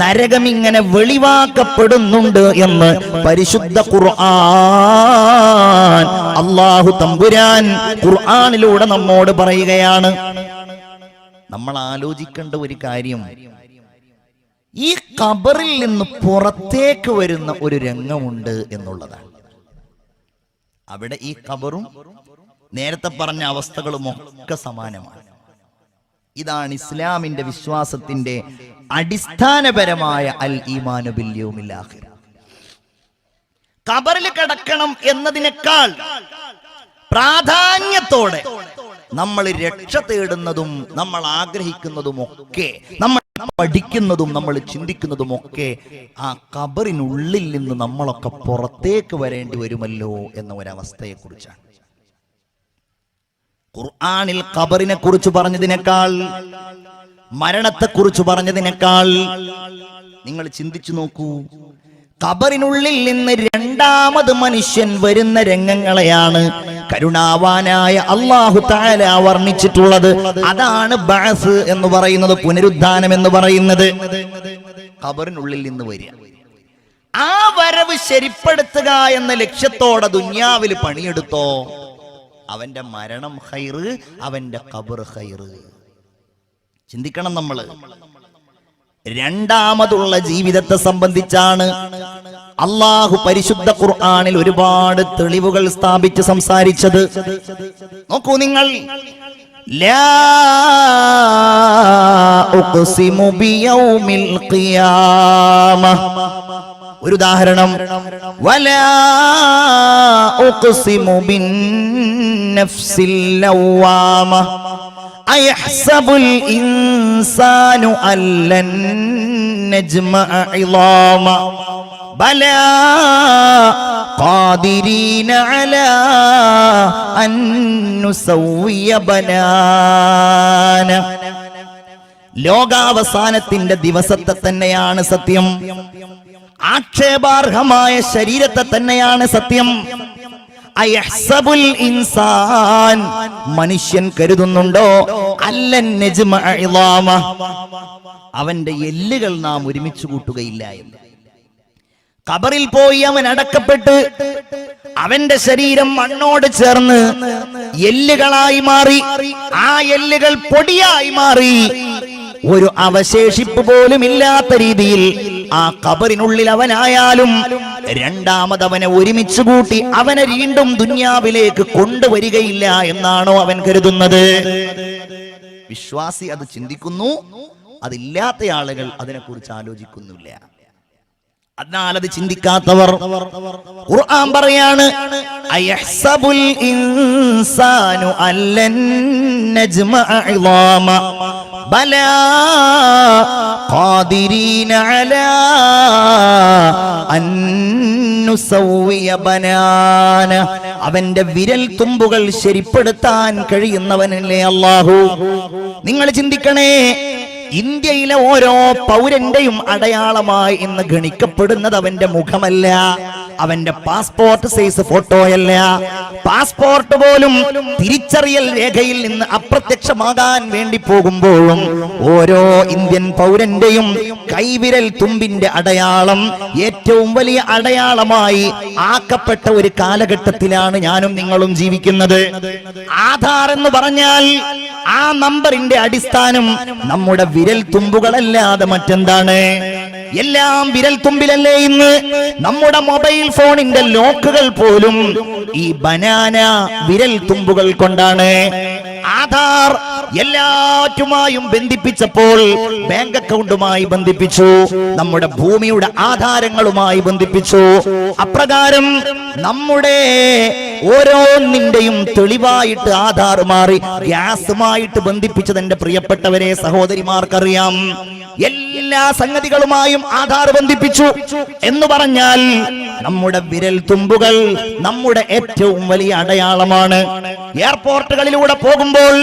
Speaker 1: നരകം ഇങ്ങനെ വെളിവാക്കപ്പെടുന്നുണ്ട് എന്ന് പരിശുദ്ധ ഖുർആൻ, അല്ലാഹു തമ്പുരാൻ ഖുർആനിലൂടെ നമ്മോട് പറയുകയാണ്. നമ്മൾ ആലോചിക്കേണ്ട ഒരു കാര്യം, ഈ ഖബറിൽ നിന്ന് പുറത്തേക്ക് വരുന്ന ഒരു രംഗമുണ്ട് എന്നുള്ളതാണ്. അവിടെ ഈ ഖബറും നേരത്തെ പറഞ്ഞ അവസ്ഥകളും ഒക്കെ സമാനമാണ്. ഇതാണ് ഇസ്ലാമിന്റെ വിശ്വാസത്തിന്റെ അടിസ്ഥാനപരമായ അൽ ഈമാനു ബിൽ യൗമിൽ ആഖിർ. ഖബറിൽ കിടക്കണം എന്നതിനേക്കാൾ പ്രാധാന്യത്തോടെ നമ്മൾ രക്ഷ തേടുന്നതും നമ്മൾ ആഗ്രഹിക്കുന്നതും ഒക്കെ, നമ്മൾ പഠിക്കുന്നതും നമ്മൾ ചിന്തിക്കുന്നതും ഒക്കെ ആ ഖബറിനുള്ളിൽ നിന്ന് നമ്മളൊക്കെ പുറത്തേക്ക് വരേണ്ടി വരുമല്ലോ എന്ന ഒരവസ്ഥയെ കുറിച്ചാണ്. ഖുർആനിൽ ഖബറിനെ കുറിച്ച് പറഞ്ഞതിനേക്കാൾ, മരണത്തെ കുറിച്ച് പറഞ്ഞതിനേക്കാൾ നിങ്ങൾ ചിന്തിച്ചു നോക്കൂ. ഖബറിനുള്ളിൽ നിന്ന് രണ്ടാമത് മനുഷ്യൻ വരുന്ന രംഗങ്ങളെയാണ് കരുണാവാനായ അല്ലാഹു തആല വർണ്ണിച്ചിട്ടുള്ളത്. അതാണ് ബഅസ് എന്ന് പറയുന്നത്, പുനരുദ്ധാനം എന്ന് പറയുന്നത്. ഖബറിനുള്ളിൽ നിന്ന് വരിക, ആ വരവ് ശരിപ്പെടുത്തുക എന്ന ലക്ഷ്യത്തോടെ ദുനിയാവിൽ പണിയെടുത്തോ, അവന്റെ മരണം ഖൈറ്, അവന്റെ ഖബർ ഖൈറ്. ചിന്തിക്കണം നമ്മള്. രണ്ടാമതുള്ള ജീവിതത്തെ സംബന്ധിച്ചാണ് അള്ളാഹു പരിശുദ്ധ ഖുർആനിൽ ഒരുപാട് തെളിവുകൾ സ്ഥാപിച്ച് സംസാരിച്ചത്. നോക്കൂ നിങ്ങൾ, ലാ ഉഖ്സിമു ബിയൗമിൽ ഖിയാമ. ഒരു ഉദാഹരണം, വലാ ഉഖ്സിമു ബിന്നഫ്സിൽ ലവ്വാമ. അയഹ്സബുൽ ഇൻസാനു അല്ലൻ നജ്മഅ ഇളാമ. ബലാ ഖാദിരീന അലാ അൻ നുസവ്വിയ ബനാന. ലോകാവസാനത്തിന്റെ ദിവസത്തെ തന്നെയാണ് സത്യം. ആക്ഷേപാർഹമായ ശരീരത്തെ തന്നെയാണ് സത്യം. അയഹ്സബുൽ ഇൻസാൻ, മനുഷ്യൻ കരുതുന്നുണ്ടോ, അല്ലൻ നജ്മഅ ഇളാമ, അവന്റെ എല്ലുകൾ നാം ഒരുമിച്ച് കൂട്ടുകയില്ല എന്ന്. ഖബറിൽ പോയി അവൻ അടക്കപ്പെട്ട് അവന്റെ ശരീരം മണ്ണോട് ചേർന്ന് എല്ലുകളായി മാറി, ആ എല്ലുകൾ പൊടിയായി മാറി, ഒരു അവശേഷിപ്പ് പോലും ഇല്ലാത്ത രീതിയിൽ ആ ഖബറിനുള്ളിൽ അവനായാലും രണ്ടാമത് അവനെ ഒരുമിച്ച് കൂട്ടി അവനെ വീണ്ടും ദുനിയാവിലേക്ക് കൊണ്ടുവരികയില്ല എന്നാണോ അവൻ കരുതുന്നത്? വിശ്വാസി അത് ചിന്തിക്കുന്നു, അതില്ലാത്ത ആളുകൾ അതിനെക്കുറിച്ച് ആലോചിക്കുന്നില്ല. അതിനാൽ അത് ചിന്തിക്കാത്തവർ, ഖുർആൻ പറയാണ്, അയഹ്സബുൽ ഇൻസാനു അല്ലൻ നജ്മഅ ഇളാമ ബലാ ഖാദിരീന അലാ അൻ നുസവ്വിയ ബനാന. അവന്റെ വിരൽ തുമ്പുകൾ ശരിപ്പെടുത്താൻ കഴിയുന്നവനല്ലേ അല്ലാഹു. നിങ്ങൾ ചിന്തിക്കണേ, ഇന്ത്യയിലെ ഓരോ പൗരന്റെയും അടയാളമായി ഇന്ന് ഗണിക്കപ്പെടുന്നത് അവന്റെ മുഖമല്ല, അവന്റെ പാസ്പോർട്ട് സൈസ് ഫോട്ടോയല്ല. പാസ്പോർട്ട് പോലും തിരിച്ചറിയൽ രേഖയിൽ നിന്ന് അപ്രത്യക്ഷമാകാൻ വേണ്ടി പോകുമ്പോഴും ഓരോ ഇന്ത്യൻ പൗരന്റെയും കൈവിരൽ തുമ്പിന്റെ അടയാളം ഏറ്റവും വലിയ അടയാളമായി ആക്കപ്പെട്ട ഒരു കാലഘട്ടത്തിലാണ് ഞാനും നിങ്ങളും ജീവിക്കുന്നത്. ആധാർ എന്ന് പറഞ്ഞാൽ ആ നമ്പറിന്റെ അടിസ്ഥാനം നമ്മുടെ വിരൽ തുമ്പുകളല്ലാതെ മറ്റെന്താണ്? എല്ലാം വിരൽ തുമ്പിലല്ലേ ഇന്ന്. നമ്മുടെ മൊബൈൽ ഫോണിന്റെ ലോക്കുകൾ പോലും ഈ ബനാന വിരൽ തുമ്പുകൾ കൊണ്ടാണ്. ആധാർ എല്ലാറ്റുമായും ബന്ധിപ്പിച്ചപ്പോൾ ബാങ്ക് അക്കൗണ്ടുമായി ബന്ധിപ്പിച്ചു, നമ്മുടെ ഭൂമിയുടെ ആധാരങ്ങളുമായി ബന്ധിപ്പിച്ചു. അപ്രകാരം നമ്മുടെ ഓരോന്നിന്റെയും തെളിവായിട്ട് ആധാർ മാറി ഗ്യാസുമായിട്ട് ബന്ധിപ്പിച്ചത് എന്റെ പ്രിയപ്പെട്ടവരെ, സഹോദരിമാർക്കറിയാം. എല്ലാ സംഗതികളുമായും ആധാർ ബന്ധിപ്പിച്ചു എന്ന് പറഞ്ഞാൽ നമ്മുടെ വിരൽ തുമ്പുകൾ നമ്മുടെ ഏറ്റവും വലിയ അടയാളമാണ്. എയർപോർട്ടുകളിലൂടെ പോകുമ്പോൾ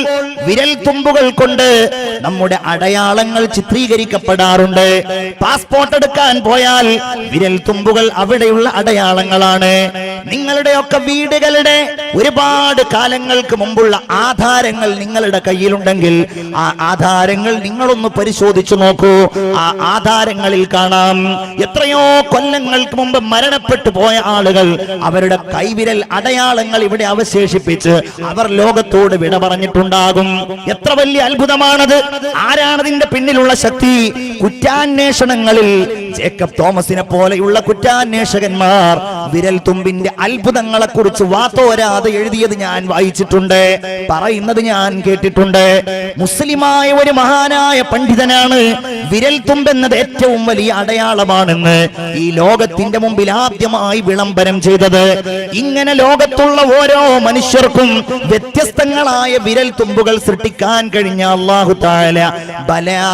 Speaker 1: വിരൽ തുമ്പുകൾ കൊണ്ട് നമ്മുടെ അടയാളങ്ങൾ ചിത്രീകരിക്കപ്പെടാറുണ്ട്. പാസ്പോർട്ട് എടുക്കാൻ പോയാൽ വിരൽ തുമ്പുകൾ അവിടെയുള്ള അടയാളങ്ങളാണ്. നിങ്ങളുടെയൊക്കെ വീടുകളുടെ ഒരുപാട് കാലങ്ങൾക്ക് മുമ്പുള്ള ആധാരങ്ങൾ നിങ്ങളുടെ കയ്യിലുണ്ടെങ്കിൽ ആ ആധാരങ്ങൾ നിങ്ങളൊന്ന് പരിശോധിച്ചു നോക്കൂ. ആ ആധാരങ്ങളിൽ കാണാം എത്രയോ കൊല്ലങ്ങൾക്ക് മുമ്പ് മരണപ്പെട്ടു പോയ ആളുകൾ അവരുടെ കൈവിരൽ അടയാളങ്ങൾ ഇവിടെ അവശേഷിപ്പിച്ച് അവർ ലോകത്തോട് വിട പറഞ്ഞിട്ടുണ്ടാകും. എത്ര വലിയ അത്ഭുതമാണത്! ആരാണതിന്റെ പിന്നിലുള്ള ശക്തി? കുറ്റാന്വേഷണങ്ങളിൽ ജേക്കബ് തോമസിനെ പോലെയുള്ള കുറ്റാന്വേഷകന്മാർ വിരൽ തുമ്പിന്റെ അത്ഭുതങ്ങളെ കുറിച്ച് വാത്തോരാതെ എഴുതിയത് ഞാൻ വായിച്ചിട്ടുണ്ട്, പറയുന്നത് ഞാൻ കേട്ടിട്ടുണ്ട്. മുസ്ലിമായ ഒരു മഹാനായ പണ്ഡിതനാണ് വിരൽ തുമ്പെന്നത് ഏറ്റവും വലിയ അടയാളമാണെന്ന് ഈ ലോകത്തിന്റെ മുമ്പിൽ ആദ്യമായി വിളംബരം ചെയ്തത്. ഇങ്ങനെ ലോകത്തുള്ള ഓരോ മനുഷ്യർക്കും വ്യത്യസ്തങ്ങളായ വിരൽ തുമ്പുകൾ സൃഷ്ടിക്കാൻ കഴിഞ്ഞ അല്ലാഹു തആല ബലാ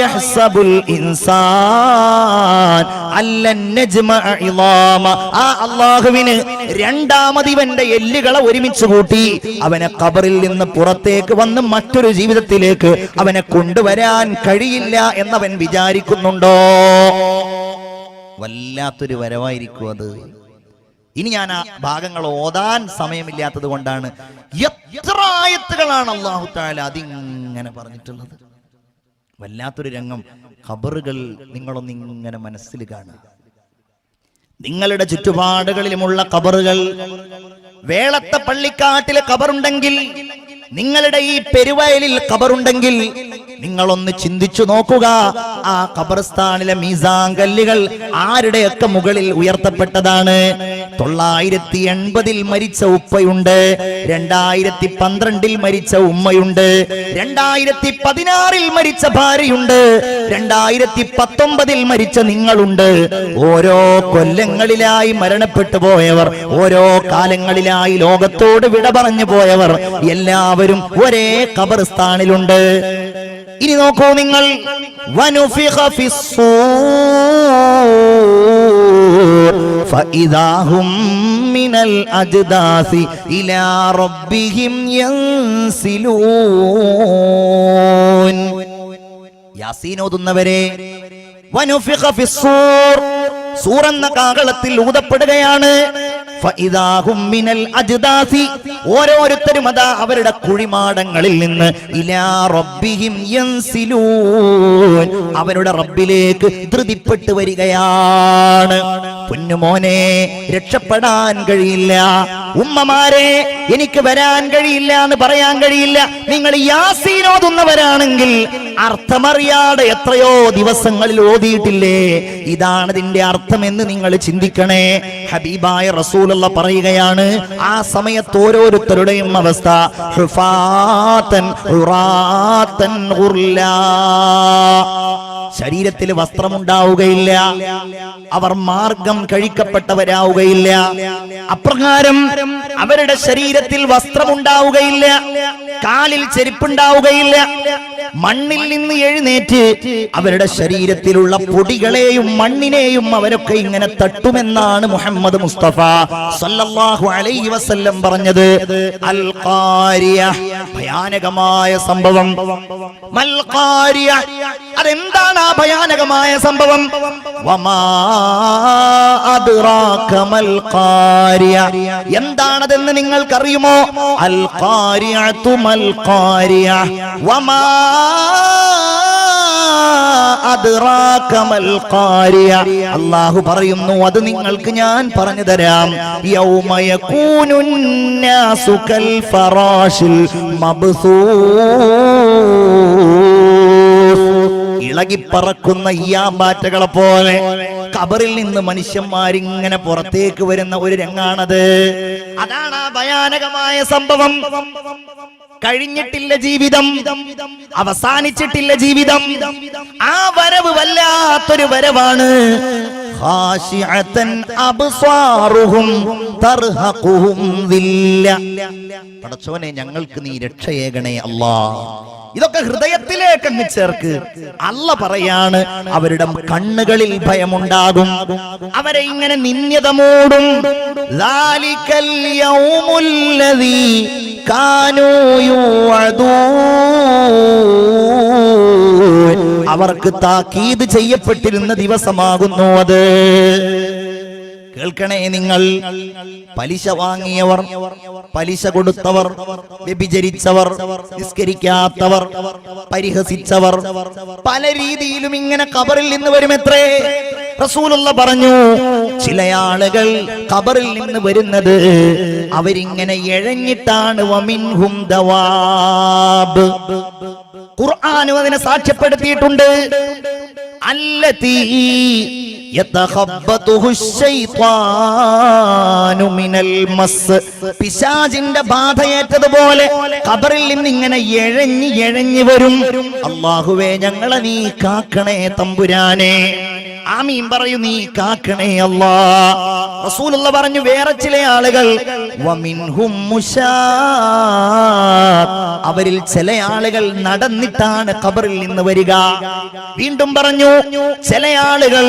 Speaker 1: യഹ്സബുൽ ഇൻസാൻ അല്ലൻ നജ്മഅ ഇളാമ. ആ അല്ലാഹുവിന് രണ്ടാമത് ഇവന്റെ എല്ലുകളെ ഒരുമിച്ച് കൂട്ടി അവനെ ഖബറിൽ നിന്ന് പുറത്തേക്ക് വന്ന് മറ്റൊരു ജീവിതത്തിലേക്ക് അവനെ കൊണ്ടുവരാൻ കഴിയില്ല എന്നവൻ വിചാരിക്കുന്നുണ്ടോ? വല്ലാത്തൊരു വരവായിരിക്കും അത്. ഇനി ഞാൻ ആ ഭാഗങ്ങൾ ഓതാൻ സമയമില്ലാത്തത് കൊണ്ടാണ് എത്ര ആയത്തുകളാണ് അല്ലാഹു തആല അതിങ്ങനെ പറഞ്ഞിട്ടുള്ളത്. വല്ലാത്തൊരു രംഗം. ഖബറുകൾ നിങ്ങളൊന്നിങ്ങനെ മനസ്സിൽ കാണുക. നിങ്ങളുടെ ചുറ്റുപാടുകളിലുമുള്ള ഖബറുകൾ വേളത്തെ പള്ളിക്കാട്ടിലെ ഖബറുണ്ടെങ്കിൽ, നിങ്ങളുടെ ഈ പെരുവയലിൽ ഖബറുണ്ടെങ്കിൽ, നിങ്ങളൊന്ന് ചിന്തിച്ചു നോക്കുക. ആ ഖബർസ്ഥാനിലെ മീസാൻ കല്ലുകൾ ആരുടെയൊക്കെ മുകളിൽ ഉയർത്തപ്പെട്ടതാണ്? 980 മരിച്ച ഉപ്പയുണ്ട്, 2012 മരിച്ച ഉമ്മയുണ്ട്, 2016 മരിച്ച ഭാര്യയുണ്ട്, 2019 മരിച്ച നിങ്ങളുണ്ട്. ഓരോ കൊല്ലങ്ങളിലായി മരണപ്പെട്ടു പോയവർ, ഓരോ കാലങ്ങളിലായി ലോകത്തോട് വിട പറഞ്ഞു പോയവർ എല്ലാവരും ഒരേ ഖബർസ്ഥാനിലുണ്ട്. ഇനി നോക്കൂ നിങ്ങൾ, വനുഫിഖ ഫിസ്സൂർ ഫഇദാ ഹും മിനൽ അജ്ദാസി ഇലാ റബ്ബിഹിം യൻസിലൂൻ. യാസീൻ ഓതുന്നവരെ, വനുഫിഖ ഫിസ്സൂർ, സൂർ എന്ന കാഹളത്തിൽ ഊതപ്പെടുകയാണ്. ഫഇദാ ഹും മിനൽ അജ്ദാസി, ഓരോരുത്തരും അതാ അവരുടെ കുഴിമാടങ്ങളിൽ നിന്ന് ഇലാ റബ്ബിഹിം യൻസിലൂൻ, അവരുടെ റബ്ബിലേക്ക് ധൃതിപ്പെട്ടു വരികയാണ്. പൊന്നുമോനെ, രക്ഷപ്പെടാൻ കഴിയില്ല. ഉമ്മമാരെ, എനിക്ക് വരാൻ കഴിയില്ല എന്ന് പറയാൻ കഴിയില്ല. നിങ്ങൾ യാസീൻ ഓതുന്നവരാണെങ്കിൽ അർത്ഥമറിയാതെ എത്രയോ ദിവസങ്ങളിൽ ഓതിയിട്ടില്ലേ? ഇതാണ് ഇതിന്റെ അർത്ഥമെന്ന് നിങ്ങൾ ചിന്തിക്കണേ. ഹബീബായ റസൂലുള്ള പറയുകയാണ്, ആ സമയത്ത് ഓരോരുത്തരുടെയും അവസ്ഥ ഹുഫാതൻ ഉറാതൻ ഗുർലാ, ശരീരത്തിൽ വസ്ത്രമുണ്ടാവുകയില്ല, അവർ മാർഗം കഴിക്കപ്പെട്ടവരാവുകയില്ല. അപ്രകാരം അവരുടെ ശരീരത്തിൽ വസ്ത്രമുണ്ടാവുകയില്ല, കാലിൽ ചെരുപ്പുണ്ടാവുകയില്ല. മണ്ണിൽ നിന്ന് എഴുന്നേറ്റ് അവരുടെ ശരീരത്തിലുള്ള പൊടികളെയും മണ്ണിനെയും അവരൊക്കെ ഇങ്ങനെ തട്ടുമെന്നാണ് മുഹമ്മദ് മുസ്തഫ സല്ലല്ലാഹു അലൈഹി വസല്ലം പറഞ്ഞത്. അൽ ഖാരിയ, ഭയാനകമായ സംഭവം. മൽ ഖാരിയ, അതെന്താണ് ആ ഭയാനകമായ സംഭവം? വമാ അദ്റാക മൽ ഖാരിയ, എന്താണതെന്ന് നിങ്ങൾക്കറിയുമോ? അൽ ഖാരിയതു മൽ ഖാരിയ വമാ അദ്റാക മൽ ഖാരിയ. അല്ലാഹു പറയുന്നു, അത് നിങ്ങൾക്ക് ഞാൻ പറഞ്ഞു തരാം. യൗമ യകൂനുൻ നാസു കൽ ഫറാശിൽ മബ്സൂസ്, ഇളകിപ്പറക്കുന്ന ഈയാമ്പാറ്റകളെ പോലെ ഖബറിൽ നിന്ന് മനുഷ്യന്മാരിങ്ങനെ പുറത്തേക്ക് വരുന്ന ഒരു രംഗാണത്. അതാണ് ആ ഭയാനകമായ സംഭവം. കഴിഞ്ഞിട്ടില്ല ജീവിതം, അവസാനിച്ചിട്ടില്ല ജീവിതം. ആ വരവ് വല്ലാത്തൊരു വരവാണ്. ഖാശിഅതൻ അബ്സാറുഹും തർഹഖുഹും ദില്ല. പടച്ചോനെ, ഞങ്ങൾക്ക് നീ രക്ഷയേകണേ അല്ലാഹ്. ഇതൊക്കെ ഹൃദയത്തിലേക്ക് അങ്ങ് ചേർക്ക്. അല്ല പറയാണ്, അവരുടെ കണ്ണുകളിൽ ഭയമുണ്ടാകും, അവരെ ഇങ്ങനെ നിന്യത മൂടും. ദാലികൽ യൗമുല്ലദീ കാനൂ യുഅദൂൻ, അവർക്ക് താക്കീത് ചെയ്യപ്പെട്ടിരുന്ന ദിവസമാകുന്നു അത്. കേൾക്കണേ നിങ്ങൾ, പലിശ വാങ്ങിയവർ, പലിശ കൊടുത്തവർ, വ്യഭിചരിച്ചവർ, നിസ്കരിക്കാത്തവർ, പരിഹസിച്ചവർ, പല രീതിയിലും ഇങ്ങനെ ഖബറിൽ നിന്ന് വരുമെത്രേ. റസൂലുള്ള പറഞ്ഞു, ചില ആളുകൾ ഖബറിൽ നിന്ന് വരുന്നത് അവരിങ്ങനെ എഴഞ്ഞിട്ടാണ്. വമിൻഹും ദവാബ്, ഖുർആനും അതിനെ സാക്ഷ്യപ്പെടുത്തിയിട്ടുണ്ട്. അല്ലതീ യതഖബ്ബതുഹു ശൈത്വാനു മിനൽ മസ്, പിശാചിന്റെ ബാധയേറ്റതുപോലെ ഖബറിൽ നിന്ന് ഇങ്ങനെ എഴഞ്ഞു വരും. അല്ലാഹുവേ, ഞങ്ങളെ നീ കാക്കണേ തമ്പുരാനെ. ആമീൻ പറയൂ, നീ കാക്കണേ അല്ലാഹ്. റസൂലുള്ള പറഞ്ഞു, വേറെ ചില ആളുകൾ വമിൻഹും മുശാഖ്, അവരിൽ ചില ആളുകൾ നടന്നിട്ടാണ് ഖബറിൽ നിന്ന് വരിക. വീണ്ടും പറഞ്ഞു, ചില ആളുകൾ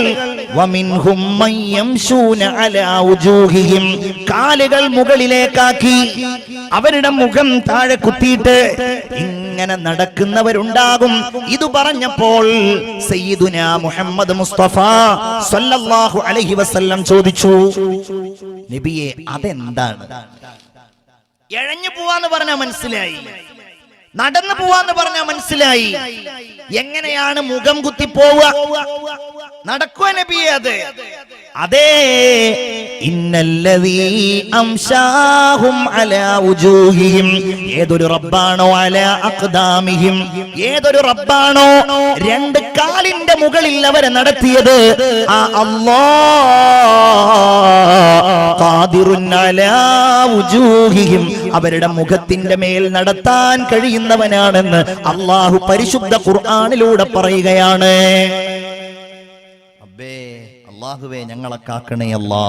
Speaker 1: വമിൻഹും മയ്യംശൂന അലാ ഉജൂഹിഹിം, കാലുകൾ മുകളിലേക്കാക്കി അവരുടെ മുഖം താഴെ കുത്തിയിട്ട് ഇങ്ങനെ നടക്കുന്നവരുണ്ടാകും. ഇത് പറഞ്ഞപ്പോൾ സയ്യിദുനാ മുഹമ്മദ് മുസ്തഫ സല്ലല്ലാഹു അലൈഹി വസല്ലം ചോദിച്ചു, നബിയെ, അതെന്താണ്? എഴഞ്ഞു പോവാന്ന് പറഞ്ഞാൽ മനസ്സിലായി, നടന്നു പോവാന്ന് പറഞ്ഞാൽ മനസ്സിലായി. എങ്ങനെയാണ് മുഖം കുത്തി പോവുക? നടക്കുക നബിയെ? അതെ, ഇന്നല്ലദീ അംശാഹും അലാ വുജൂഹിഹിം, ഏതൊരു റബ്ബാണോ അലാ അഖ്ദാമിഹിം, ഏതൊരു റബ്ബാണോ രണ്ട് കാലിന്റെ മുകളിൽ അവരെ നടത്തിയത്, ആ അല്ലാഹ് ഖാദിറുൻ അലാ വുജൂഹിഹിം, അവരുടെ മുഖത്തിന്റെ മേൽ നടത്താൻ കഴിയുന്നവനാണെന്ന് അല്ലാഹു പരിശുദ്ധ ഖുർആനിലൂടെ പറയുകയാണ്. അബ്ബേ അല്ലാഹുവേ ഞങ്ങളെ കാക്കണേ അല്ലാ,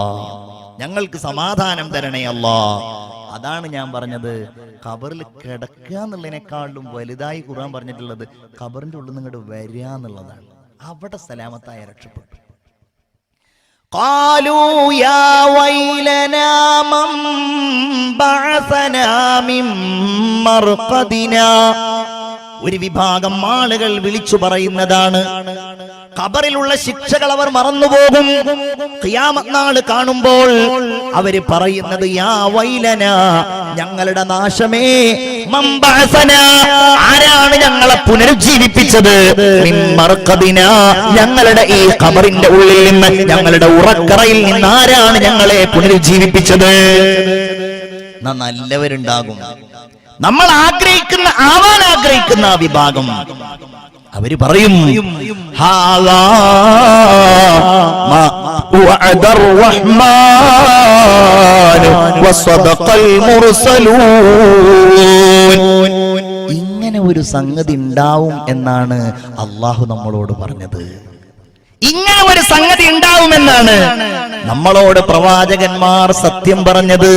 Speaker 1: ഞങ്ങൾക്ക് സമാധാനം തരണേ അല്ലാ. അതാണ് ഞാൻ പറഞ്ഞത്, ഖബറിൽ കിടക്കുക എന്നുള്ളതിനേക്കാളും വലുതായി ഖുർആൻ പറഞ്ഞിട്ടുള്ളത് ഖബറിന്റെ ഉള്ളിൽ നിങ്ങോട്ട് വരിക എന്നുള്ളതാണ്. അവിടെ സലാമത്തായ രക്ഷപ്പെട്ടു. قالوا يا ويلنا من بعثنا من مرقدنا, ഒരു വിഭാഗം ആളുകൾ വിളിച്ചു പറയുന്നതാണ്. ഖബറിലുള്ള ശിക്ഷകൾ അവർ മറന്നുപോകും. ഖിയാമത്ത് നാൾ കാണുമ്പോൾ അവര് പറയുന്നത് യാ വൈലന, ഞങ്ങളുടെ നാശമേ, മൻ ബഅസന, ആരാണ് ഞങ്ങളെ പുനരുജ്ജീവിപ്പിച്ചത്, മിൻ മർഖദിന, ഞങ്ങളുടെ ഈ ഖബറിന്റെ ഉള്ളിൽ നിന്ന്, ഞങ്ങളുടെ ഉറക്കറയിൽ നിന്ന് ആരാണ് ഞങ്ങളെ പുനരുജ്ജീവിപ്പിച്ചത്. നല്ലവരുണ്ടാകും, നമ്മൾ ആവാൻ ആഗ്രഹിക്കുന്ന ആ വിഭാഗം. അവര് പറയും ഹാദാ മാ വഅദർ റഹ്മാൻ വസദഖൽ മുർസലൂൻ. ഇങ്ങനെ ഒരു സംഗതി ഉണ്ടാവും എന്നാണ് അല്ലാഹു നമ്മളോട് പറഞ്ഞത്. ഇങ്ങനെ ഒരു സംഗതി ഉണ്ടാവുമെന്നാണ് നമ്മളോട് പ്രവാചകന്മാർ സത്യം പറഞ്ഞത്.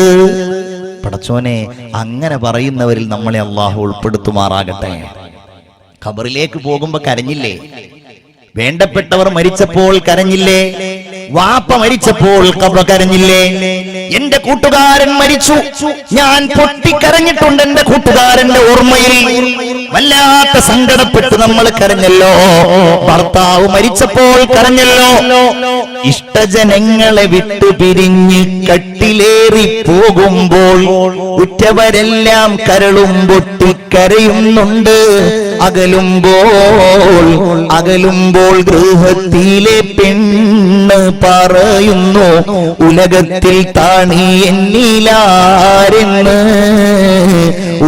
Speaker 1: പടച്ചോനെ, അങ്ങനെ പറയുന്നവരിൽ നമ്മളെ അല്ലാഹു ഉൾപ്പെടുത്തുമാറാകട്ടെ. ഖബറിലേക്ക് പോകുമ്പോ കരഞ്ഞില്ലേ? വേണ്ടപ്പെട്ടവർ മരിച്ചപ്പോൾ കരഞ്ഞില്ലേ? വാപ്പ മരിച്ചപ്പോൾ കരഞ്ഞില്ലേ? എന്റെ കൂട്ടുകാരൻ മരിച്ചു, ഞാൻ പൊട്ടിക്കരഞ്ഞിട്ടുണ്ട്. എന്റെ കൂട്ടുകാരന്റെ ഓർമ്മയിൽ വല്ലാത്ത സങ്കടപ്പെട്ട് നമ്മൾ കരഞ്ഞല്ലോ. ഭർത്താവ് മരിച്ചപ്പോൾ കരഞ്ഞല്ലോ. ഇഷ്ടജനങ്ങളെ വിട്ടു പിരിഞ്ഞ് കട്ടിലേറി പോകുമ്പോൾ ഉറ്റവരെല്ലാം കരളും പൊട്ടിക്കരയുന്നുണ്ട്. അകലുമ്പോൾ ഗൃഹത്തിലെ പെണ്ണ് പറയുന്നു, ഉലകത്തിൽ താണി എന്നിലാരെന്ന്,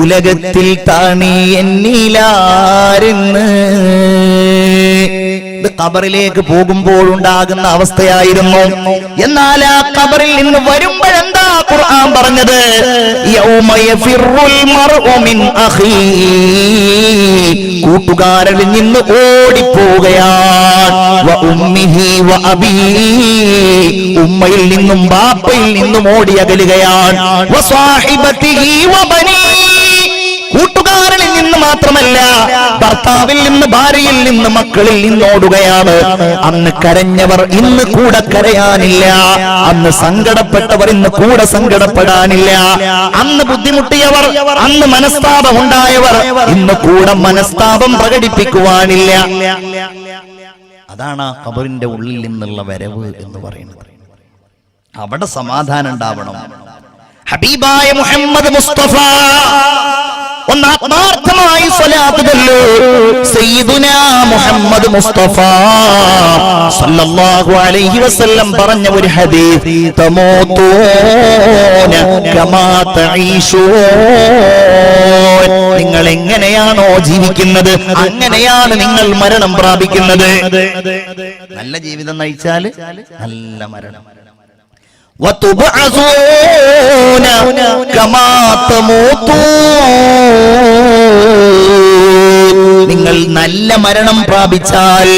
Speaker 1: ഉലകത്തിൽ താണി എന്നിലാരെന്ന്. ഖബറിലേക്ക് പോകുമ്പോൾ ഉണ്ടാകുന്ന അവസ്ഥയായിരുന്നു. എന്നാൽ ആ ഖബറിൽ നിന്ന് വരുമ്പോഴെന്താ ഖുർആൻ പറഞ്ഞത്? യൗമ യഫിറുൽ മർഉ മിൻ അഖീ, കൂട്ടുകാരനിൽ നിന്ന് ഓടിപ്പോവുകയാണ്. വ ഉമ്മിഹി വ അബീ, ഉമ്മയിൽ നിന്നും ബാപ്പയിൽ നിന്നും ഓടി അകലുകയാണ്. വ സ്വാഹിബതിഹി വ ബനീ, കൂട്ടുകാരനിൽ നിന്ന് മാത്രമല്ല, ഭർത്താവിൽ നിന്ന്, ഭാര്യയിൽ നിന്ന്, മക്കളിൽ നിന്നോടുകയാണ്. അന്ന് കരഞ്ഞവർ ഇന്ന് കൂടെ കരയാനില്ല. അന്ന് സങ്കടപ്പെട്ടവർ ഇന്ന് കൂടെ സങ്കടപ്പെടാനില്ല. അന്ന് ബുദ്ധിമുട്ടിയവർ, അന്ന് മനസ്താപം ഉണ്ടായവർ ഇന്ന് കൂടെ മനസ്താപം പ്രകടിപ്പിക്കുവാനില്ല. അതാണ് ആ ഖബറിന്റെ ഉള്ളിൽ നിന്നുള്ള വരവ് എന്ന് പറയുന്നത്. അവിടെ സമാധാനം ഉണ്ടാവണം. ഹബീബായ മുഹമ്മദ് മുസ്തഫ ഒന്ന് ആത്മാർത്ഥമായി സ്വലാത്ത് ചൊല്ലൂ. സയ്യിദുനാ മുഹമ്മദ് മുസ്തഫ സല്ലല്ലാഹു അലൈഹി വസല്ലം പറഞ്ഞ ഒരു ഹദീസ്, തമൂതൂന കമാ തഈശൂൻ, നിങ്ങൾ എങ്ങനെയാണോ ജീവിക്കുന്നത് അങ്ങനെയാണ് നിങ്ങൾ മരണം പ്രാപിക്കുന്നത്. നല്ല ജീവിതം നയിച്ചാൽ നല്ല മരണം. وَتُبْعَثُونَ كَمَا تَمُوتُونَ, നിങ്ങൾ നല്ല മരണം പ്രാപിച്ചാൽ,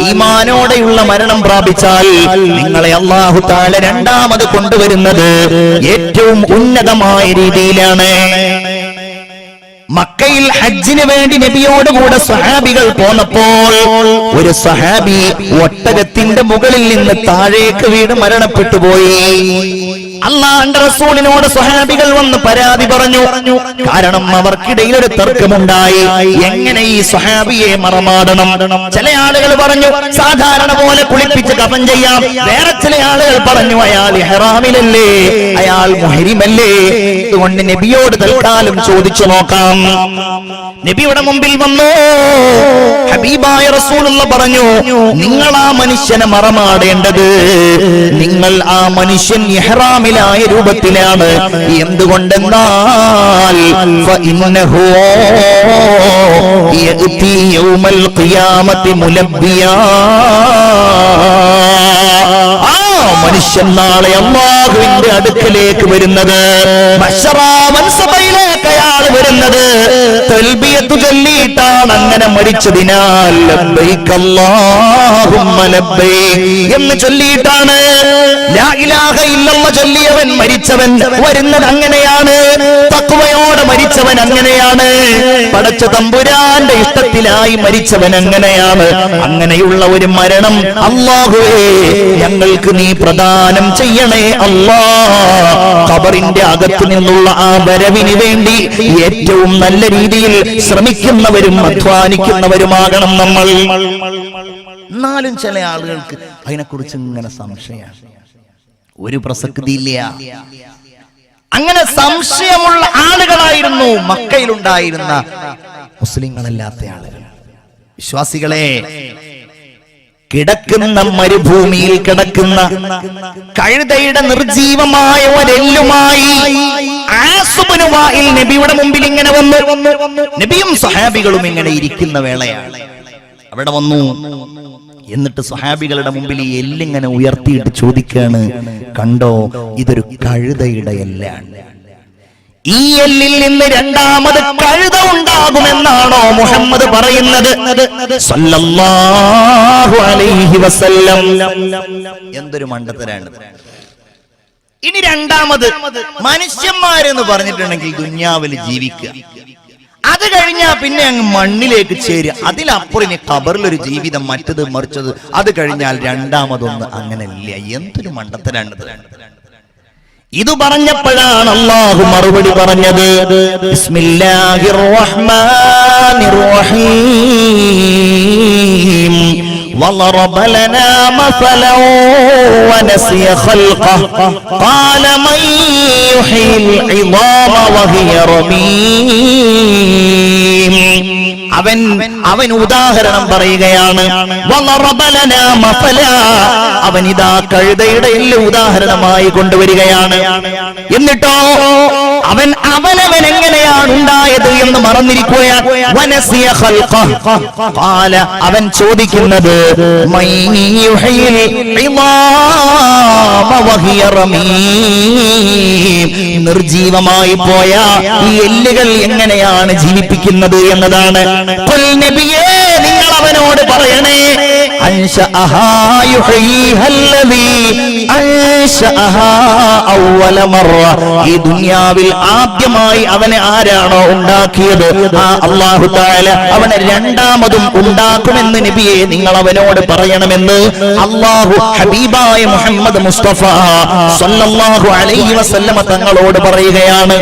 Speaker 1: ഈമാനോടെയുള്ള മരണം പ്രാപിച്ചാൽ, നിങ്ങളെ അല്ലാഹു തആല രണ്ടാമത് കൊണ്ടുവരുന്നത് ഏറ്റവും ഉന്നതമായ രീതിയിലാണ്. മക്കയിൽ ഹജ്ജിന് വേണ്ടി നബിയോടുകൂടെ സ്വഹാബികൾ പോന്നപ്പോൾ ഒരു സ്വഹാബി ഒട്ടകത്തിന്റെ മുകളിൽ നിന്ന് താഴേക്ക് വീണ് മരണപ്പെട്ടു പോയി. അല്ലാഹുവിന്റെ റസൂലിനോട് സ്വഹാബികൾ വന്ന് പരാതി പറഞ്ഞു. കാരണം അവർക്കിടയിൽ ഒരു തർക്കമുണ്ടായി, എങ്ങനെ ഈ സ്വഹാബിയെ മറമാടണം. ചില ആളുകൾ പറഞ്ഞു സാധാരണ പോലെ കുളിപ്പിച്ച് കഫൻ ചെയ്യാം. വേറെ ചില ആളുകൾ പറഞ്ഞു അയാൾ ഇഹ്റാമിലല്ലേ, അയാൾ മുഹ്രിമല്ലേ, അതുകൊണ്ട് നബിയോട് തൽക്കാലം ചോദിച്ചു നോക്കാം. നബിയുടെ മുമ്പിൽ വന്നു. ഹബീബായ റസൂലുള്ള പറഞ്ഞു, നിങ്ങൾ ആ മനുഷ്യനെ മറമാടേണ്ടത്, നിങ്ങൾ ആ മനുഷ്യൻ ഇഹ്റാമിലായ രൂപത്തിലാണ്. എന്തുകൊണ്ടെന്നാൽ ഫഇന്നഹു യഅതി യൗമൽ ഖിയാമത്തി മുലബ്ബിയാ, മനുഷ്യൻ നാളെ അല്ലാഹുവിന്റെ അടുക്കലേക്ക് വരുന്നത്, മൻസബയിലേക്ക് അയാൾ വരുന്നത് തൽബിയത്ത് ചൊല്ലിയിട്ടാണ്. അങ്ങനെ മരിച്ചതിനാൽ ലബ്ബൈക അല്ലാഹുമ്മ ലബ്ബൈക് എന്ന് ചൊല്ലിയിട്ടാണ്. ലാ ഇലാഹ ഇല്ലല്ലാഹ് ചൊല്ലിയവൻ മരിച്ചവൻ വരുന്നത് അങ്ങനെയാണ്. തഖ്വയോടെ മരിച്ചവൻ അങ്ങനെയാണ്. പടച്ച തമ്പുരാന്റെ ഇഷ്ടത്തിലായി മരിച്ചവൻ അങ്ങനെയാണ്. അങ്ങനെയുള്ള ഒരു മരണം അല്ലാഹുവേ ഞങ്ങൾക്ക് നീ പ്രദാനം ചെയ്യണേ അല്ലാഹ്. ഖബറിന്റെ അകത്തു നിന്നുള്ള ആ വരവിന് വേണ്ടി ഏറ്റവും നല്ല രീതിയിൽ ശ്രമിക്കുന്നവരും അധ്വാനിക്കുന്നവരുമാകണം നമ്മൾ. എന്നാലും ചില ആളുകൾക്ക് അതിനെക്കുറിച്ച് ഇങ്ങനെ സംശയമാണ്, ഒരു പ്രസക്തിയില്ല. അങ്ങനെ സംശയമുള്ള ആളുകളായിരുന്നു മക്കയിലുണ്ടായിരുന്ന മുസ്ലിങ്ങളല്ലാത്ത ആളുകൾ. വിശ്വാസികളെ, കിടക്കുന്ന മരുഭൂമിയിൽ കിടക്കുന്ന കഴുതയുടെ നിർജീവമായ ഒരെല്ലുമായി ആസുബ്നു വാഇൽ നബിയുടെ മുമ്പിൽ ഇങ്ങനെ വന്നു. നബിയും സ്വഹാബികളും ഇങ്ങനെ ഇരിക്കുന്ന വേളയാണ്. അവിടെ വന്നു. എന്നിട്ട് സ്വഹാബികളുടെ മുമ്പിൽ ഈ എല്ലിങ്ങനെ ഉയർത്തിയിട്ട് ചോദിക്കാണ്, കണ്ടോ, ഇതൊരു കഴുതയുടെ എല്ലാണ്. ഈ എല്ലിൽ നിന്ന് രണ്ടാമത് കഴുത ഉണ്ടാകുമെന്നാണോ മുഹമ്മദ് പറയുന്നത് സല്ലല്ലാഹു അലൈഹി വസല്ലം? എന്തൊരു മണ്ടത്തരാണ്. ഇനി രണ്ടാമത് മനുഷ്യന്മാരെന്ന് പറഞ്ഞിട്ടുണ്ടെങ്കിൽ ദുന്യാവിൽ ജീവിക്കുക, അത് കഴിഞ്ഞാൽ പിന്നെ അങ്ങ് മണ്ണിലേക്ക് ചേരുക, അതിലപ്പുറം ഇനി ഖബറിലൊരു ജീവിതം, മറ്റത് മറിച്ചത്, അത് കഴിഞ്ഞാൽ രണ്ടാമതൊന്ന്. അങ്ങനെയില്ല. എന്തൊരു മണ്ടത്തരാണ്. ഇത് പറഞ്ഞപ്പോഴാണ് അല്ലാഹു മറുപടി പറഞ്ഞത്, ബിസ്മില്ലാഹിർ റഹ്മാനിർ റഹീം. وضرب لنا مثلا ونسي خلقه قال من يحيي العظام وهي رميم. അവൻ ഉദാഹരണം പറയുകയാണ്. അവൻ ഇതാ കഴുതയുടെ എല്ല് ഉദാഹരണമായി കൊണ്ടുവരികയാണ്. എന്നിട്ടോ അവനവൻ എങ്ങനെയാണ് ഉണ്ടായത് എന്ന് മറന്നിരിക്കുകയാണ്. അവൻ ചോദിക്കുന്നത് നിർജീവമായി പോയ ഈ എല്ലുകൾ എങ്ങനെയാണ് ജീവിപ്പിക്കുന്നത് എന്നതാണ്. നബിയേ, നിങ്ങൾ അവനോട് പറയണേ, ഈ ദുനിയാവിൽ ആദ്യമായി അവനെ ആരാണോ ഉണ്ടാക്കിയത് ആ അല്ലാഹു തആല അവനെ രണ്ടാമതും ഉണ്ടാക്കുമെന്ന് നബിയെ നിങ്ങൾ അവനോട് പറയണമെന്ന് അല്ലാഹു ഹബീബായ മുഹമ്മദ് മുസ്തഫ സല്ലല്ലാഹു അലൈഹി വസല്ലമ തങ്ങളോട് പറയുകയാണ്.